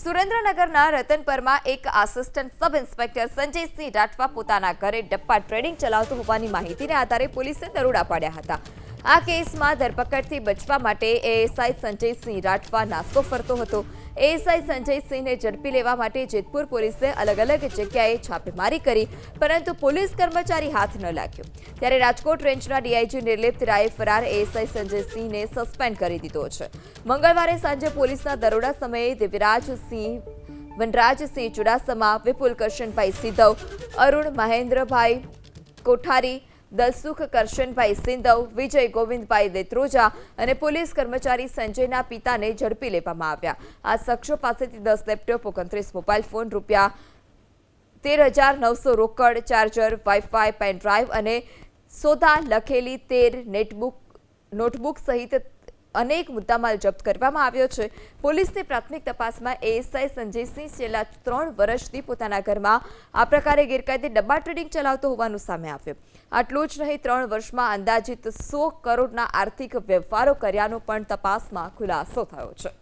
સુરેન્દ્રનગરના રતનપરમાં એક assistant sub inspector Sanjaysinh Rathwa પોતાના ઘરે ડબ્બા ટ્રેડિંગ ચલાવતો હોવાની માહિતીને આધારે પોલીસે દરોડા પાડ્યા હતા। આ કેસમાં ધરપકડથી બચવા માટે એએસઆઈ સંજયસિંહ રાઠવા નાસ્તો ફરતો હતો। એએસઆઈ સંજયસિંહને ઝડપી લેવા માટે જેતપુર પોલીસે અલગ અલગ જગ્યાએ છાપેમારી કરી, પરંતુ પોલીસ કર્મચારી હાથ ન લાગ્યો। ત્યારે રાજકોટ રેન્જના ડીઆઈજી નિર્લિપ્ત રાયે ફરાર એએસઆઈ સંજયસિંહને સસ્પેન્ડ કરી દીધો છે। મંગળવારે સાંજે પોલીસના દરોડા સમયે દિવ્યરાજસિંહ, વનરાજસિંહ ચુડાસમા, વિપુલ કરશનભાઈ સિંધવ, અરુણ મહેન્દ્રભાઈ કોઠારી, દલસુખ કરશનભાઈ સિંધવ, વિજય ગોવિંદભાઈ દેત્રોજા અને પોલીસ કર્મચારી સંજયના પિતાને ઝડપી લેવામાં આવ્યા। આ શખ્સો પાસેથી 10 લેપટોપ, 29 મોબાઈલ ફોન, રૂપિયા 13,900 રોકડ, ચાર્જર, વાઈફાઈ, પેન ડ્રાઈવ અને સોદા લખેલી 13 નોટબુક સહિત અનેક મુદ્દામાલ જપ્ત કરવામાં આવ્યો છે। પોલીસની પ્રાથમિક તપાસમાં એએસઆઈ સંજયસિંહ છેલ્લા 3 વર્ષથી પોતાના ઘરમાં આ પ્રકારે ગેરકાયદે ડબ્બા ટ્રેડિંગ ચલાવતો હોવાનું સામે આવ્યું। આટલું જ નહીં, 3 વર્ષમાં અંદાજિત 100 કરોડના આર્થિક વ્યવહારો કર્યાનો પણ તપાસમાં ખુલાસો થયો છે।